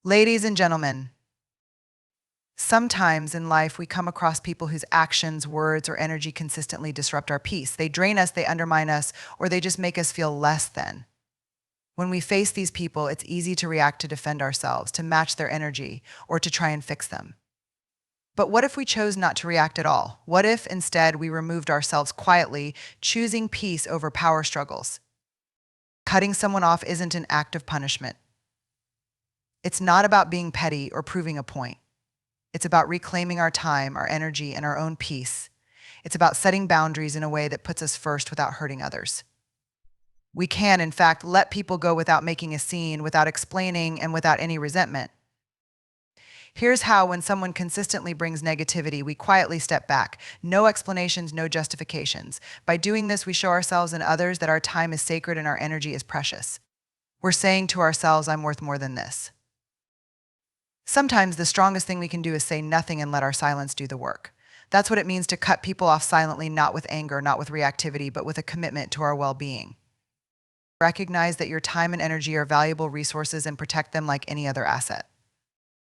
Ladies and gentlemen, sometimes in life we come across people whose actions, words, or energy consistently disrupt our peace. They drain us, they undermine us, or they just make us feel less than. When we face these people, it's easy to react to defend ourselves, to match their energy, or to try and fix them. But what if we chose not to react at all? What if instead we removed ourselves quietly, choosing peace over power struggles? Cutting someone off isn't an act of punishment. It's not about being petty or proving a point. It's about reclaiming our time, our energy, and our own peace. It's about setting boundaries in a way that puts us first without hurting others. We can, in fact, let people go without making a scene, without explaining, and without any resentment. Here's how: when someone consistently brings negativity, we quietly step back. No explanations, no justifications. By doing this, we show ourselves and others that our time is sacred and our energy is precious. We're saying to ourselves, I'm worth more than this. Sometimes the strongest thing we can do is say nothing and let our silence do the work. That's what it means to cut people off silently, not with anger, not with reactivity, but with a commitment to our well-being. Recognize that your time and energy are valuable resources and protect them like any other asset.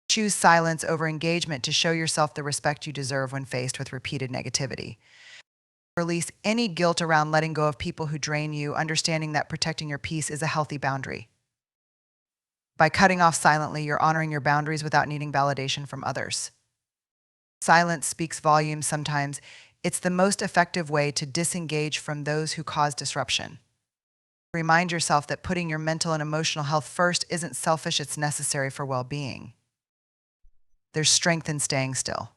Choose silence over engagement to show yourself the respect you deserve when faced with repeated negativity. Release any guilt around letting go of people who drain you, understanding that protecting your peace is a healthy boundary. By cutting off silently, you're honoring your boundaries without needing validation from others. Silence speaks volumes sometimes. It's the most effective way to disengage from those who cause disruption. Remind yourself that putting your mental and emotional health first isn't selfish, it's necessary for well-being. There's strength in staying still.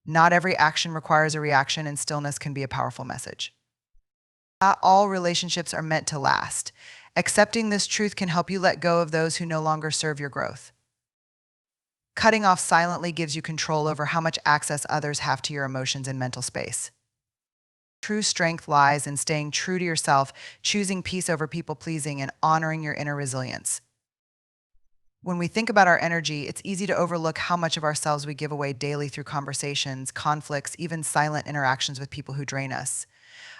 Not every action requires a reaction, and stillness can be a powerful message. Not all relationships are meant to last. Accepting this truth can help you let go of those who no longer serve your growth. Cutting off silently gives you control over how much access others have to your emotions and mental space. True strength lies in staying true to yourself, choosing peace over people-pleasing, and honoring your inner resilience. When we think about our energy, it's easy to overlook how much of ourselves we give away daily through conversations, conflicts, even silent interactions with people who drain us.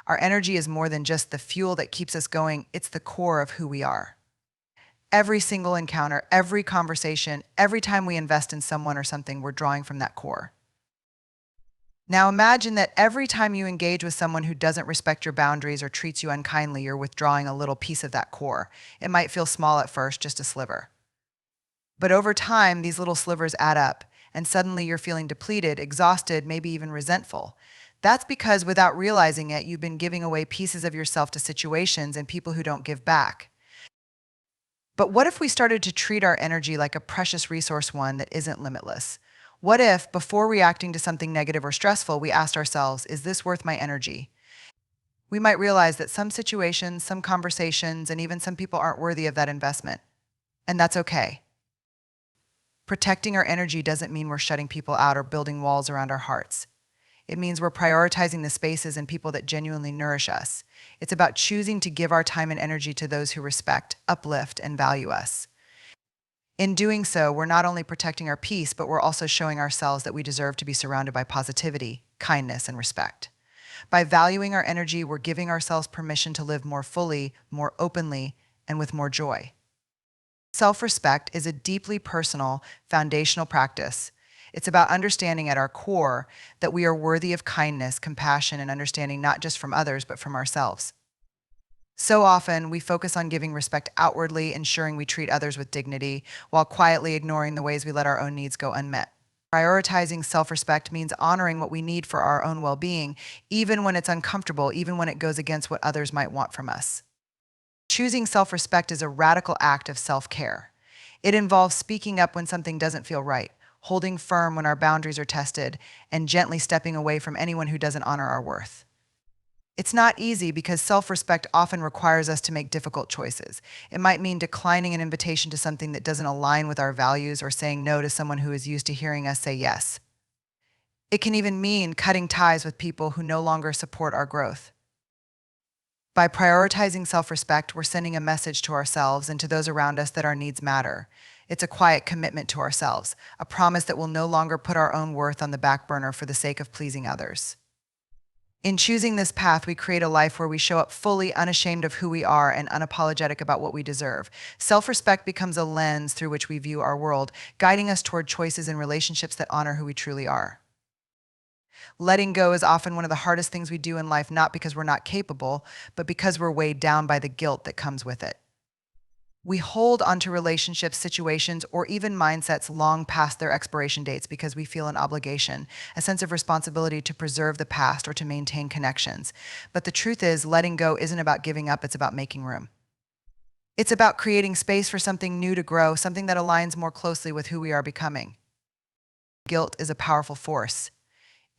Our energy is more than just the fuel that keeps us going, it's the core of who we are. Every single encounter, every conversation, every time we invest in someone or something, we're drawing from that core. Now imagine that every time you engage with someone who doesn't respect your boundaries or treats you unkindly, you're withdrawing a little piece of that core. It might feel small at first, just a sliver. But over time, these little slivers add up, and suddenly you're feeling depleted, exhausted, maybe even resentful. That's because without realizing it, you've been giving away pieces of yourself to situations and people who don't give back. But what if we started to treat our energy like a precious resource, one that isn't limitless? What if, before reacting to something negative or stressful, we asked ourselves, is this worth my energy? We might realize that some situations, some conversations, and even some people aren't worthy of that investment. And that's okay. Protecting our energy doesn't mean we're shutting people out or building walls around our hearts. It means we're prioritizing the spaces and people that genuinely nourish us. It's about choosing to give our time and energy to those who respect, uplift, and value us. In doing so, we're not only protecting our peace, but we're also showing ourselves that we deserve to be surrounded by positivity, kindness, and respect. By valuing our energy, we're giving ourselves permission to live more fully, more openly, and with more joy. Self-respect is a deeply personal, foundational practice. It's about understanding at our core that we are worthy of kindness, compassion, and understanding not just from others, but from ourselves. So often, we focus on giving respect outwardly, ensuring we treat others with dignity, while quietly ignoring the ways we let our own needs go unmet. Prioritizing self-respect means honoring what we need for our own well-being, even when it's uncomfortable, even when it goes against what others might want from us. Choosing self-respect is a radical act of self-care. It involves speaking up when something doesn't feel right, holding firm when our boundaries are tested, and gently stepping away from anyone who doesn't honor our worth. It's not easy because self-respect often requires us to make difficult choices. It might mean declining an invitation to something that doesn't align with our values or saying no to someone who is used to hearing us say yes. It can even mean cutting ties with people who no longer support our growth. By prioritizing self-respect, we're sending a message to ourselves and to those around us that our needs matter. It's a quiet commitment to ourselves, a promise that we'll no longer put our own worth on the back burner for the sake of pleasing others. In choosing this path, we create a life where we show up fully unashamed of who we are and unapologetic about what we deserve. Self respect becomes a lens through which we view our world, guiding us toward choices and relationships that honor who we truly are. Letting go is often one of the hardest things we do in life, not because we're not capable, but because we're weighed down by the guilt that comes with it. We hold onto relationships, situations, or even mindsets long past their expiration dates because we feel an obligation, a sense of responsibility to preserve the past or to maintain connections. But the truth is, letting go isn't about giving up, it's about making room. It's about creating space for something new to grow, something that aligns more closely with who we are becoming. Guilt is a powerful force.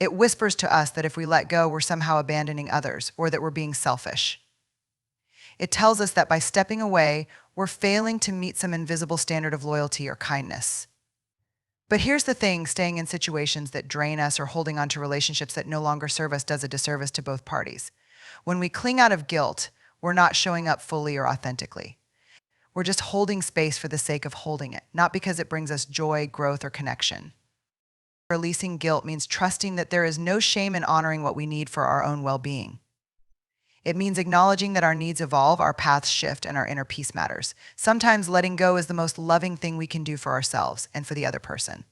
It whispers to us that if we let go, we're somehow abandoning others or that we're being selfish. It tells us that by stepping away, we're failing to meet some invisible standard of loyalty or kindness. But here's the thing, staying in situations that drain us or holding on to relationships that no longer serve us does a disservice to both parties. When we cling out of guilt, we're not showing up fully or authentically. We're just holding space for the sake of holding it, not because it brings us joy, growth, or connection. Releasing guilt means trusting that there is no shame in honoring what we need for our own well-being. It means acknowledging that our needs evolve, our paths shift, and our inner peace matters. Sometimes letting go is the most loving thing we can do for ourselves and for the other person.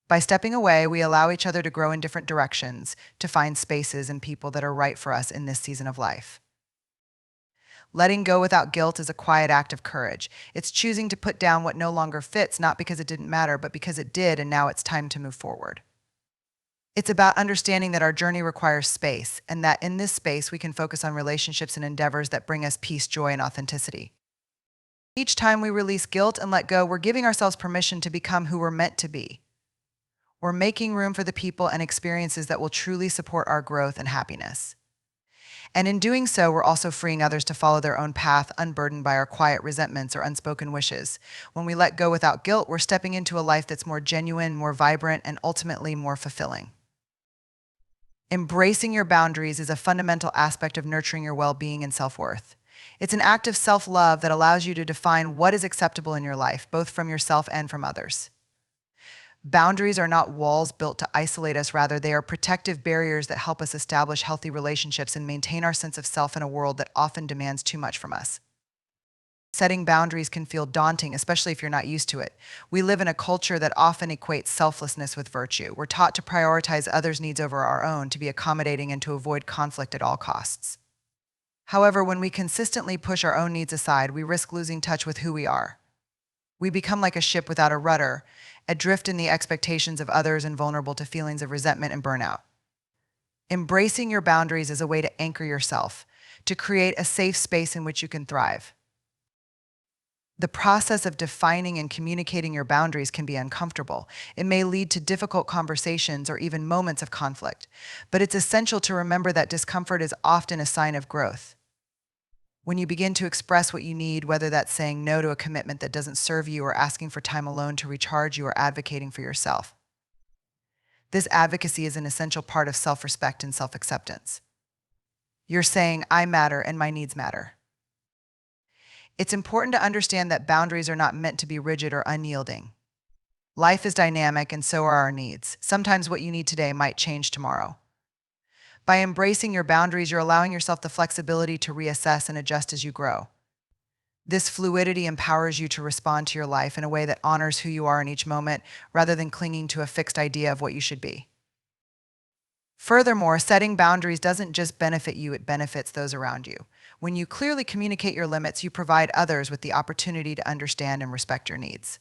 By stepping away, we allow each other to grow in different directions, to find spaces and people that are right for us in this season of life. Letting go without guilt is a quiet act of courage. It's choosing to put down what no longer fits, not because it didn't matter, but because it did, and now it's time to move forward. It's about understanding that our journey requires space, and that in this space we can focus on relationships and endeavors that bring us peace, joy, and authenticity. Each time we release guilt and let go, we're giving ourselves permission to become who we're meant to be. We're making room for the people and experiences that will truly support our growth and happiness. And in doing so, we're also freeing others to follow their own path, unburdened by our quiet resentments or unspoken wishes. When we let go without guilt, we're stepping into a life that's more genuine, more vibrant, and ultimately more fulfilling. Embracing your boundaries is a fundamental aspect of nurturing your well-being and self-worth. It's an act of self-love that allows you to define what is acceptable in your life, both from yourself and from others. Boundaries are not walls built to isolate us, rather, they are protective barriers that help us establish healthy relationships and maintain our sense of self in a world that often demands too much from us. Setting boundaries can feel daunting, especially if you're not used to it. We live in a culture that often equates selflessness with virtue. We're taught to prioritize others' needs over our own, to be accommodating, and to avoid conflict at all costs. However, when we consistently push our own needs aside, we risk losing touch with who we are. We become like a ship without a rudder, adrift in the expectations of others and vulnerable to feelings of resentment and burnout. Embracing your boundaries is a way to anchor yourself, to create a safe space in which you can thrive. The process of defining and communicating your boundaries can be uncomfortable. It may lead to difficult conversations or even moments of conflict, but it's essential to remember that discomfort is often a sign of growth. When you begin to express what you need, whether that's saying no to a commitment that doesn't serve you or asking for time alone to recharge, you are advocating for yourself. This advocacy is an essential part of self-respect and self-acceptance. You're saying, I matter and my needs matter. It's important to understand that boundaries are not meant to be rigid or unyielding. Life is dynamic, and so are our needs. Sometimes what you need today might change tomorrow. By embracing your boundaries, you're allowing yourself the flexibility to reassess and adjust as you grow. This fluidity empowers you to respond to your life in a way that honors who you are in each moment, rather than clinging to a fixed idea of what you should be. Furthermore, setting boundaries doesn't just benefit you, it benefits those around you. When you clearly communicate your limits, you provide others with the opportunity to understand and respect your needs.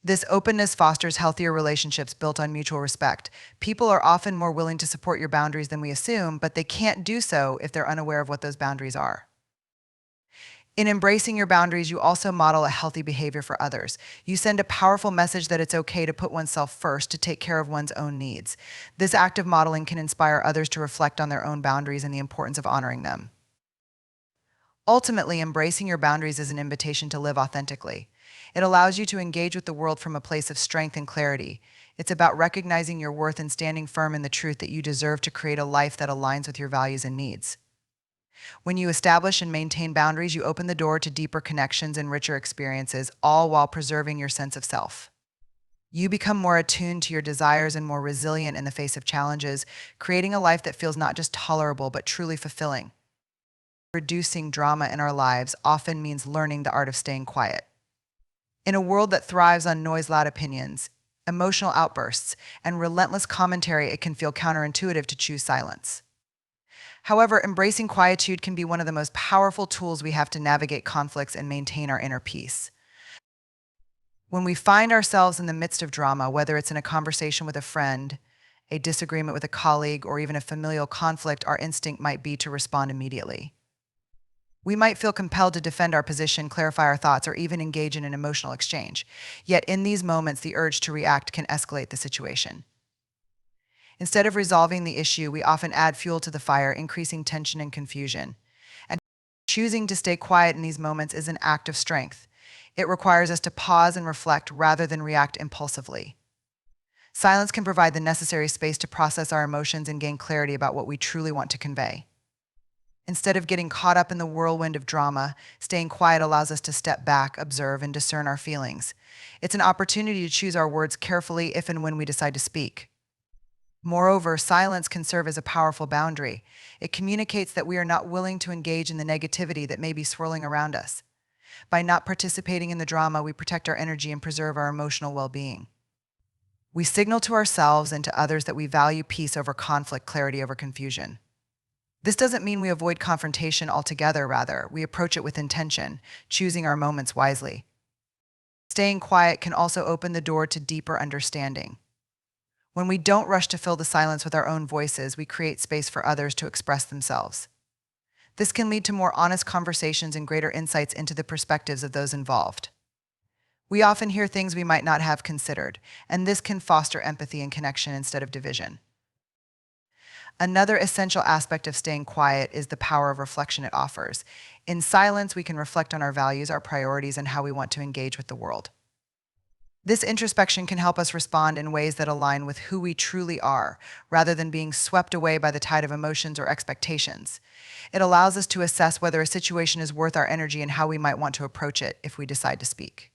This openness fosters healthier relationships built on mutual respect. People are often more willing to support your boundaries than we assume, but they can't do so if they're unaware of what those boundaries are. In embracing your boundaries, you also model a healthy behavior for others. You send a powerful message that it's okay to put oneself first, to take care of one's own needs. This act of modeling can inspire others to reflect on their own boundaries and the importance of honoring them. Ultimately, embracing your boundaries is an invitation to live authentically. It allows you to engage with the world from a place of strength and clarity. It's about recognizing your worth and standing firm in the truth that you deserve to create a life that aligns with your values and needs. When you establish and maintain boundaries, you open the door to deeper connections and richer experiences, all while preserving your sense of self. You become more attuned to your desires and more resilient in the face of challenges, creating a life that feels not just tolerable but truly fulfilling. Reducing drama in our lives often means learning the art of staying quiet. In a world that thrives on noise, loud opinions, emotional outbursts, and relentless commentary, it can feel counterintuitive to choose silence. However, embracing quietude can be one of the most powerful tools we have to navigate conflicts and maintain our inner peace. When we find ourselves in the midst of drama, whether it's in a conversation with a friend, a disagreement with a colleague, or even a familial conflict, our instinct might be to respond immediately. We might feel compelled to defend our position, clarify our thoughts, or even engage in an emotional exchange. Yet in these moments, the urge to react can escalate the situation. Instead of resolving the issue, we often add fuel to the fire, increasing tension and confusion. And choosing to stay quiet in these moments is an act of strength. It requires us to pause and reflect rather than react impulsively. Silence can provide the necessary space to process our emotions and gain clarity about what we truly want to convey. Instead of getting caught up in the whirlwind of drama, staying quiet allows us to step back, observe, and discern our feelings. It's an opportunity to choose our words carefully if and when we decide to speak. Moreover, silence can serve as a powerful boundary. It communicates that we are not willing to engage in the negativity that may be swirling around us. By not participating in the drama, we protect our energy and preserve our emotional well-being. We signal to ourselves and to others that we value peace over conflict, clarity over confusion. This doesn't mean we avoid confrontation altogether, rather, we approach it with intention, choosing our moments wisely. Staying quiet can also open the door to deeper understanding. When we don't rush to fill the silence with our own voices, we create space for others to express themselves. This can lead to more honest conversations and greater insights into the perspectives of those involved. We often hear things we might not have considered, and this can foster empathy and connection instead of division. Another essential aspect of staying quiet is the power of reflection it offers. In silence, we can reflect on our values, our priorities, and how we want to engage with the world. This introspection can help us respond in ways that align with who we truly are, rather than being swept away by the tide of emotions or expectations. It allows us to assess whether a situation is worth our energy and how we might want to approach it if we decide to speak.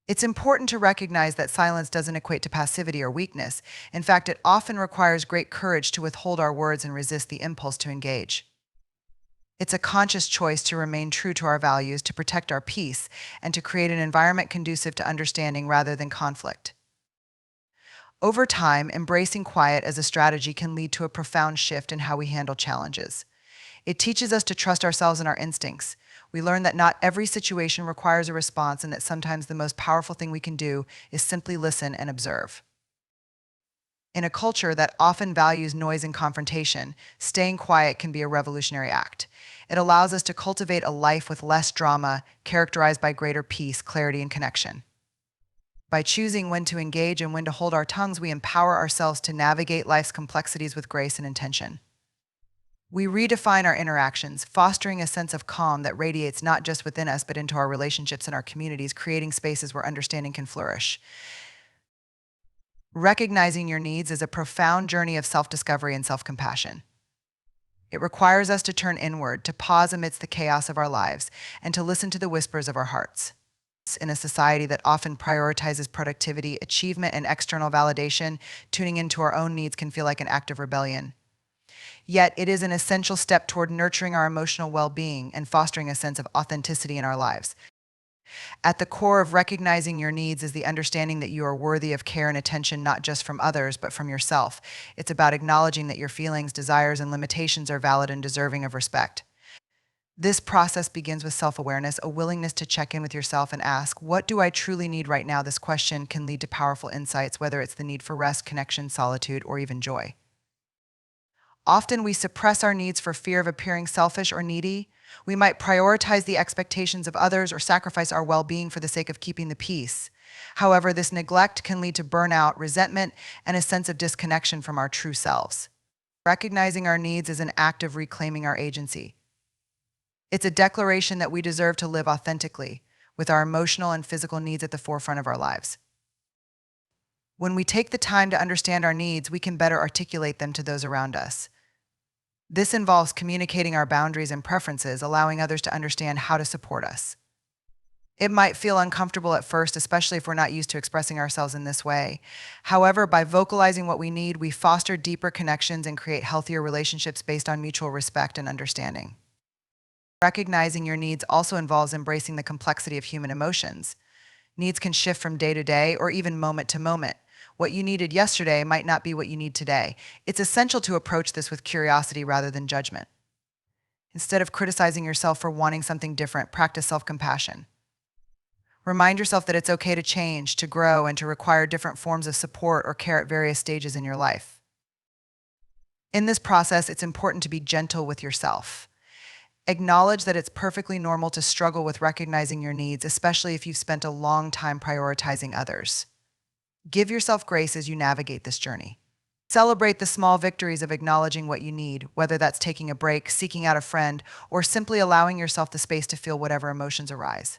It's important to recognize that silence doesn't equate to passivity or weakness. In fact, it often requires great courage to withhold our words and resist the impulse to engage. It's a conscious choice to remain true to our values, to protect our peace, and to create an environment conducive to understanding rather than conflict. Over time, embracing quiet as a strategy can lead to a profound shift in how we handle challenges. It teaches us to trust ourselves and our instincts. We learn that not every situation requires a response and that sometimes the most powerful thing we can do is simply listen and observe. In a culture that often values noise and confrontation, staying quiet can be a revolutionary act. It allows us to cultivate a life with less drama, characterized by greater peace, clarity, and connection. By choosing when to engage and when to hold our tongues, we empower ourselves to navigate life's complexities with grace and intention. We redefine our interactions, fostering a sense of calm that radiates not just within us, but into our relationships and our communities, creating spaces where understanding can flourish. Recognizing your needs is a profound journey of self-discovery and self-compassion. It requires us to turn inward, to pause amidst the chaos of our lives, and to listen to the whispers of our hearts. In a society that often prioritizes productivity, achievement, and external validation, tuning into our own needs can feel like an act of rebellion. Yet, it is an essential step toward nurturing our emotional well-being and fostering a sense of authenticity in our lives. At the core of recognizing your needs is the understanding that you are worthy of care and attention not just from others, but from yourself. It's about acknowledging that your feelings, desires, and limitations are valid and deserving of respect. This process begins with self-awareness, a willingness to check in with yourself and ask, what do I truly need right now? This question can lead to powerful insights, whether it's the need for rest, connection, solitude, or even joy. Often we suppress our needs for fear of appearing selfish or needy. We might prioritize the expectations of others or sacrifice our well-being for the sake of keeping the peace. However, this neglect can lead to burnout, resentment, and a sense of disconnection from our true selves. Recognizing our needs is an act of reclaiming our agency. It's a declaration that we deserve to live authentically, with our emotional and physical needs at the forefront of our lives. When we take the time to understand our needs, we can better articulate them to those around us. This involves communicating our boundaries and preferences, allowing others to understand how to support us. It might feel uncomfortable at first, especially if we're not used to expressing ourselves in this way. However, by vocalizing what we need, we foster deeper connections and create healthier relationships based on mutual respect and understanding. Recognizing your needs also involves embracing the complexity of human emotions. Needs can shift from day to day or even moment to moment. What you needed yesterday might not be what you need today. It's essential to approach this with curiosity rather than judgment. Instead of criticizing yourself for wanting something different, practice self-compassion. Remind yourself that it's okay to change, to grow, and to require different forms of support or care at various stages in your life. In this process, it's important to be gentle with yourself. Acknowledge that it's perfectly normal to struggle with recognizing your needs, especially if you've spent a long time prioritizing others. Give yourself grace as you navigate this journey. Celebrate the small victories of acknowledging what you need, whether that's taking a break, seeking out a friend, or simply allowing yourself the space to feel whatever emotions arise.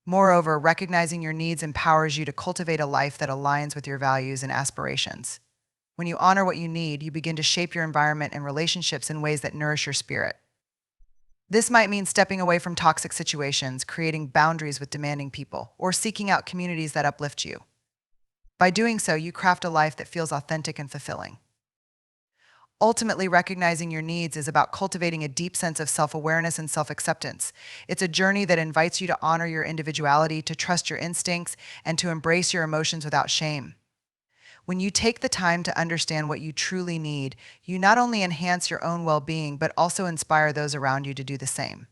Moreover, recognizing your needs empowers you to cultivate a life that aligns with your values and aspirations. When you honor what you need, you begin to shape your environment and relationships in ways that nourish your spirit. This might mean stepping away from toxic situations, creating boundaries with demanding people, or seeking out communities that uplift you. By doing so, you craft a life that feels authentic and fulfilling. Ultimately, recognizing your needs is about cultivating a deep sense of self-awareness and self-acceptance. It's a journey that invites you to honor your individuality, to trust your instincts, and to embrace your emotions without shame. When you take the time to understand what you truly need, you not only enhance your own well-being, but also inspire those around you to do the same.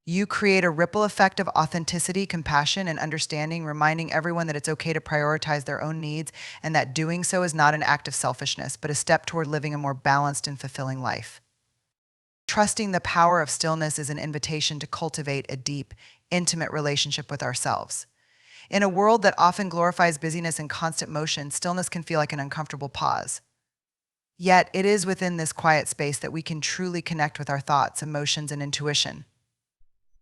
You create a ripple effect of authenticity, compassion, and understanding, reminding everyone that it's okay to prioritize their own needs and that doing so is not an act of selfishness, but a step toward living a more balanced and fulfilling life. Trusting the power of stillness is an invitation to cultivate a deep, intimate relationship with ourselves. In a world that often glorifies busyness and constant motion, stillness can feel like an uncomfortable pause. Yet, it is within this quiet space that we can truly connect with our thoughts, emotions, and intuition.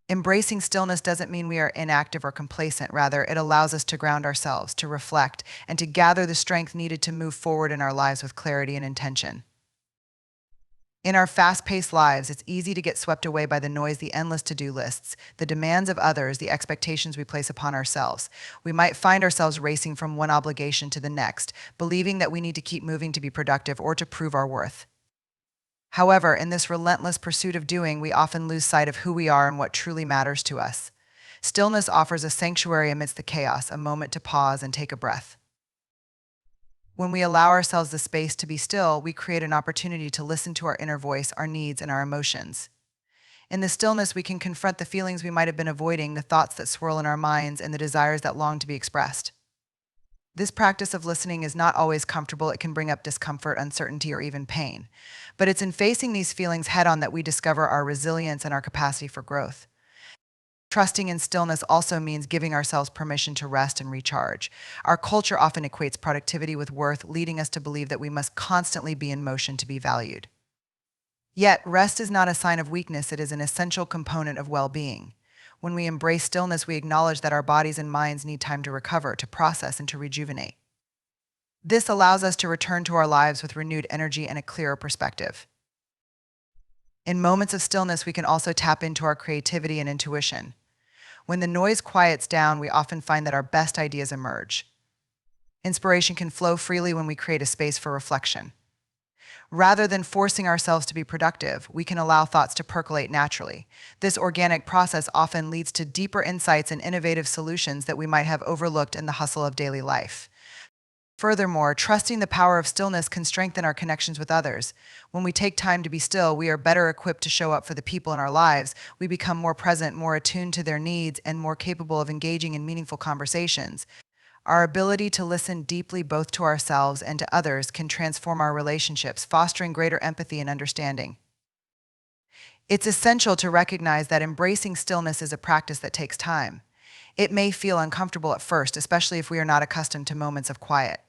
Embracing stillness doesn't mean we are inactive or complacent. Rather, it allows us to ground ourselves, to reflect, and to gather the strength needed to move forward in our lives with clarity and intention. In our fast-paced lives, it's easy to get swept away by the noise, the endless to-do lists, the demands of others, the expectations we place upon ourselves. We might find ourselves racing from one obligation to the next, believing that we need to keep moving to be productive or to prove our worth. However, in this relentless pursuit of doing, we often lose sight of who we are and what truly matters to us. Stillness offers a sanctuary amidst the chaos, a moment to pause and take a breath. When we allow ourselves the space to be still, we create an opportunity to listen to our inner voice, our needs, and our emotions. In the stillness, we can confront the feelings we might have been avoiding, the thoughts that swirl in our minds, and the desires that long to be expressed. This practice of listening is not always comfortable. It can bring up discomfort, uncertainty, or even pain. But it's in facing these feelings head-on that we discover our resilience and our capacity for growth. Trusting in stillness also means giving ourselves permission to rest and recharge. Our culture often equates productivity with worth, leading us to believe that we must constantly be in motion to be valued. Yet, rest is not a sign of weakness. It is an essential component of well-being. When we embrace stillness, we acknowledge that our bodies and minds need time to recover, to process, and to rejuvenate. This allows us to return to our lives with renewed energy and a clearer perspective. In moments of stillness, we can also tap into our creativity and intuition. When the noise quiets down, we often find that our best ideas emerge. Inspiration can flow freely when we create a space for reflection. Rather than forcing ourselves to be productive, we can allow thoughts to percolate naturally. This organic process often leads to deeper insights and innovative solutions that we might have overlooked in the hustle of daily life. Furthermore, trusting the power of stillness can strengthen our connections with others. When we take time to be still, we are better equipped to show up for the people in our lives. We become more present, more attuned to their needs, and more capable of engaging in meaningful conversations. Our ability to listen deeply both to ourselves and to others can transform our relationships, fostering greater empathy and understanding. It's essential to recognize that embracing stillness is a practice that takes time. It may feel uncomfortable at first, especially if we are not accustomed to moments of quiet.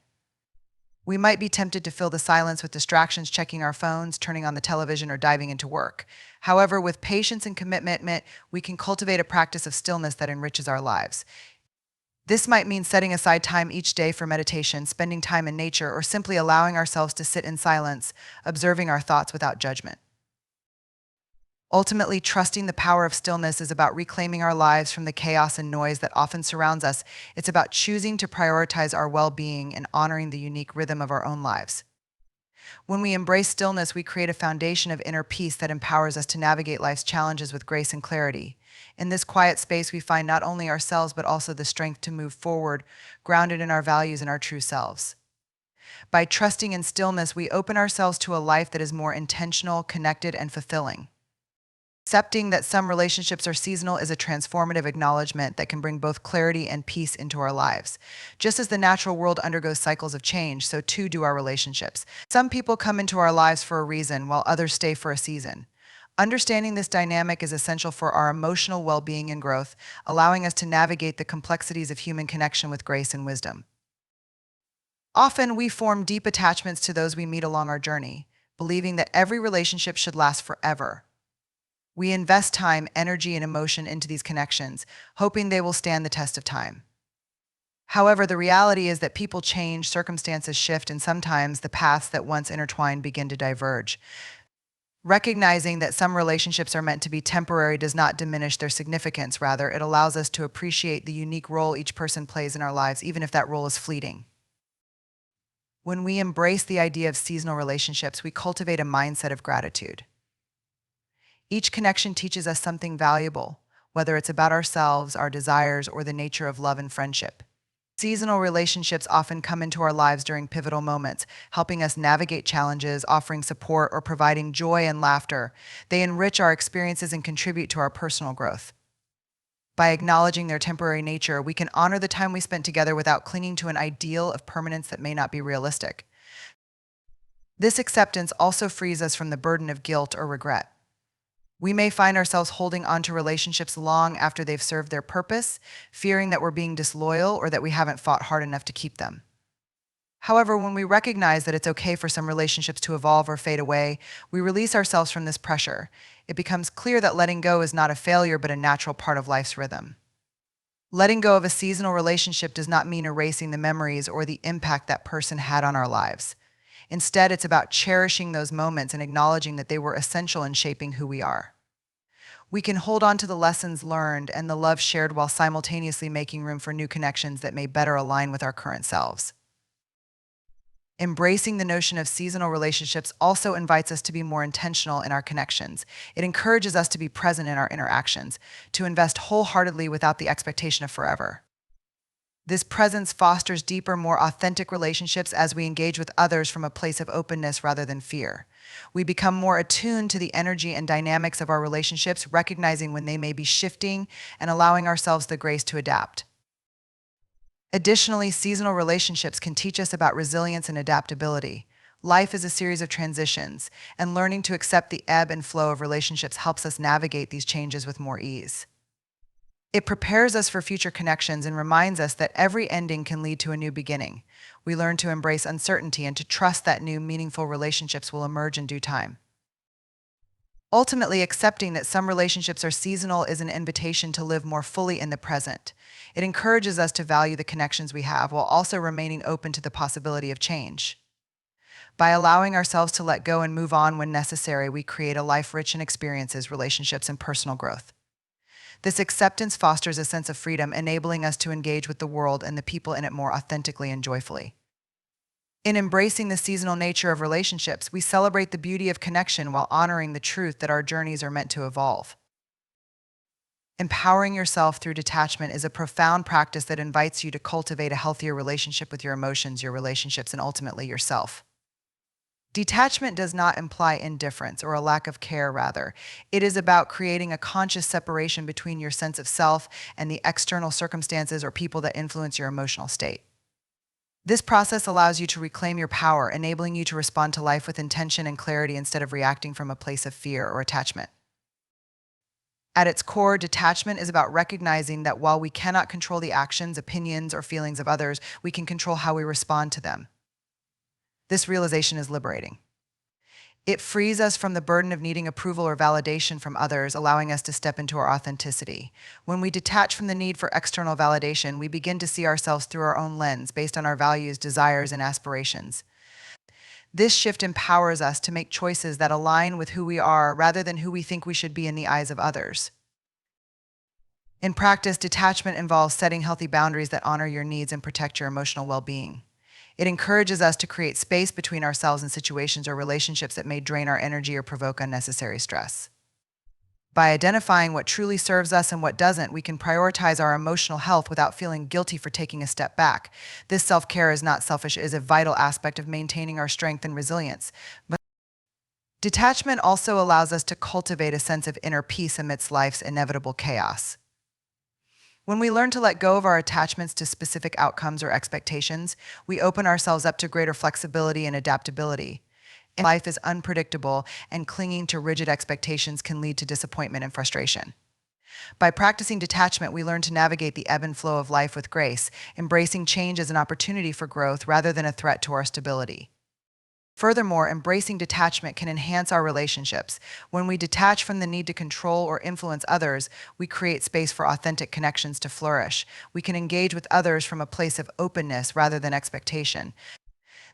We might be tempted to fill the silence with distractions, checking our phones, turning on the television, or diving into work. However, with patience and commitment, we can cultivate a practice of stillness that enriches our lives. This might mean setting aside time each day for meditation, spending time in nature, or simply allowing ourselves to sit in silence, observing our thoughts without judgment. Ultimately, trusting the power of stillness is about reclaiming our lives from the chaos and noise that often surrounds us. It's about choosing to prioritize our well being and honoring the unique rhythm of our own lives. When we embrace stillness, we create a foundation of inner peace that empowers us to navigate life's challenges with grace and clarity. In this quiet space, we find not only ourselves, but also the strength to move forward, grounded in our values and our true selves. By trusting in stillness, we open ourselves to a life that is more intentional, connected, and fulfilling. Accepting that some relationships are seasonal is a transformative acknowledgement that can bring both clarity and peace into our lives. Just as the natural world undergoes cycles of change, so too do our relationships. Some people come into our lives for a reason, while others stay for a season. Understanding this dynamic is essential for our emotional well-being and growth, allowing us to navigate the complexities of human connection with grace and wisdom. Often, we form deep attachments to those we meet along our journey, believing that every relationship should last forever. We invest time, energy, and emotion into these connections, hoping they will stand the test of time. However, the reality is that people change, circumstances shift, and sometimes the paths that once intertwined begin to diverge. Recognizing that some relationships are meant to be temporary does not diminish their significance. Rather, it allows us to appreciate the unique role each person plays in our lives, even if that role is fleeting. When we embrace the idea of seasonal relationships, we cultivate a mindset of gratitude. Each connection teaches us something valuable, whether it's about ourselves, our desires, or the nature of love and friendship. Seasonal relationships often come into our lives during pivotal moments, helping us navigate challenges, offering support, or providing joy and laughter. They enrich our experiences and contribute to our personal growth. By acknowledging their temporary nature, we can honor the time we spent together without clinging to an ideal of permanence that may not be realistic. This acceptance also frees us from the burden of guilt or regret. We may find ourselves holding on to relationships long after they've served their purpose, fearing that we're being disloyal or that we haven't fought hard enough to keep them. However, when we recognize that it's okay for some relationships to evolve or fade away, we release ourselves from this pressure. It becomes clear that letting go is not a failure but a natural part of life's rhythm. Letting go of a seasonal relationship does not mean erasing the memories or the impact that person had on our lives. Instead, it's about cherishing those moments and acknowledging that they were essential in shaping who we are. We can hold on to the lessons learned and the love shared while simultaneously making room for new connections that may better align with our current selves. Embracing the notion of seasonal relationships also invites us to be more intentional in our connections. It encourages us to be present in our interactions, to invest wholeheartedly without the expectation of forever. This presence fosters deeper, more authentic relationships as we engage with others from a place of openness rather than fear. We become more attuned to the energy and dynamics of our relationships, recognizing when they may be shifting and allowing ourselves the grace to adapt. Additionally, seasonal relationships can teach us about resilience and adaptability. Life is a series of transitions, and learning to accept the ebb and flow of relationships helps us navigate these changes with more ease. It prepares us for future connections and reminds us that every ending can lead to a new beginning. We learn to embrace uncertainty and to trust that new, meaningful relationships will emerge in due time. Ultimately, accepting that some relationships are seasonal is an invitation to live more fully in the present. It encourages us to value the connections we have while also remaining open to the possibility of change. By allowing ourselves to let go and move on when necessary, we create a life rich in experiences, relationships, and personal growth. This acceptance fosters a sense of freedom, enabling us to engage with the world and the people in it more authentically and joyfully. In embracing the seasonal nature of relationships, we celebrate the beauty of connection while honoring the truth that our journeys are meant to evolve. Empowering yourself through detachment is a profound practice that invites you to cultivate a healthier relationship with your emotions, your relationships, and ultimately yourself. Detachment does not imply indifference or a lack of care, rather. It is about creating a conscious separation between your sense of self and the external circumstances or people that influence your emotional state. This process allows you to reclaim your power, enabling you to respond to life with intention and clarity instead of reacting from a place of fear or attachment. At its core, detachment is about recognizing that while we cannot control the actions, opinions, or feelings of others, we can control how we respond to them. This realization is liberating. It frees us from the burden of needing approval or validation from others, allowing us to step into our authenticity. When we detach from the need for external validation, we begin to see ourselves through our own lens, based on our values, desires, and aspirations. This shift empowers us to make choices that align with who we are rather than who we think we should be in the eyes of others. In practice, detachment involves setting healthy boundaries that honor your needs and protect your emotional well being. It encourages us to create space between ourselves and situations or relationships that may drain our energy or provoke unnecessary stress. By identifying what truly serves us and what doesn't, we can prioritize our emotional health without feeling guilty for taking a step back. This self care is not selfish, it is a vital aspect of maintaining our strength and resilience. But detachment also allows us to cultivate a sense of inner peace amidst life's inevitable chaos. When we learn to let go of our attachments to specific outcomes or expectations, we open ourselves up to greater flexibility and adaptability. Life is unpredictable, and clinging to rigid expectations can lead to disappointment and frustration. By practicing detachment, we learn to navigate the ebb and flow of life with grace, embracing change as an opportunity for growth rather than a threat to our stability. Furthermore, embracing detachment can enhance our relationships. When we detach from the need to control or influence others, we create space for authentic connections to flourish. We can engage with others from a place of openness rather than expectation.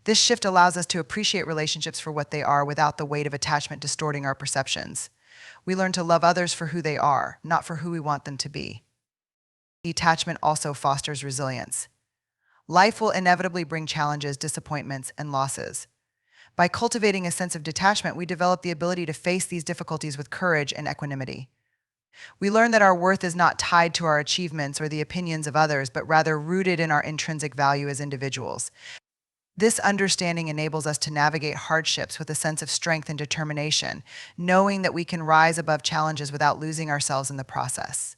This shift allows us to appreciate relationships for what they are without the weight of attachment distorting our perceptions. We learn to love others for who they are, not for who we want them to be. Detachment also fosters resilience. Life will inevitably bring challenges, disappointments, and losses. By cultivating a sense of detachment, we develop the ability to face these difficulties with courage and equanimity. We learn that our worth is not tied to our achievements or the opinions of others, but rather rooted in our intrinsic value as individuals. This understanding enables us to navigate hardships with a sense of strength and determination, knowing that we can rise above challenges without losing ourselves in the process.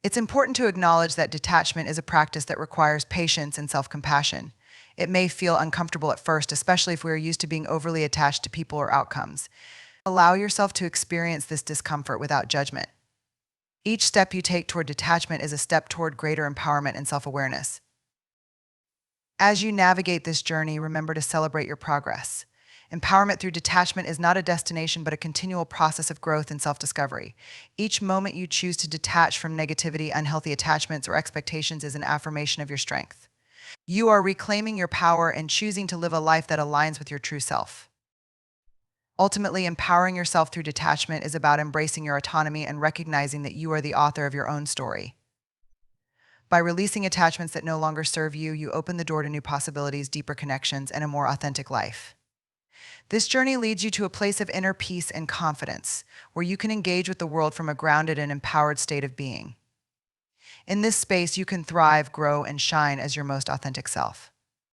It's important to acknowledge that detachment is a practice that requires patience and self-compassion. It may feel uncomfortable at first, especially if we are used to being overly attached to people or outcomes. Allow yourself to experience this discomfort without judgment. Each step you take toward detachment is a step toward greater empowerment and self-awareness. As you navigate this journey, remember to celebrate your progress. Empowerment through detachment is not a destination, but a continual process of growth and self-discovery. Each moment you choose to detach from negativity, unhealthy attachments, or expectations is an affirmation of your strength. You are reclaiming your power and choosing to live a life that aligns with your true self. Ultimately, empowering yourself through detachment is about embracing your autonomy and recognizing that you are the author of your own story. By releasing attachments that no longer serve you, you open the door to new possibilities, deeper connections, and a more authentic life. This journey leads you to a place of inner peace and confidence, where you can engage with the world from a grounded and empowered state of being. In this space, you can thrive, grow, and shine as your most authentic self.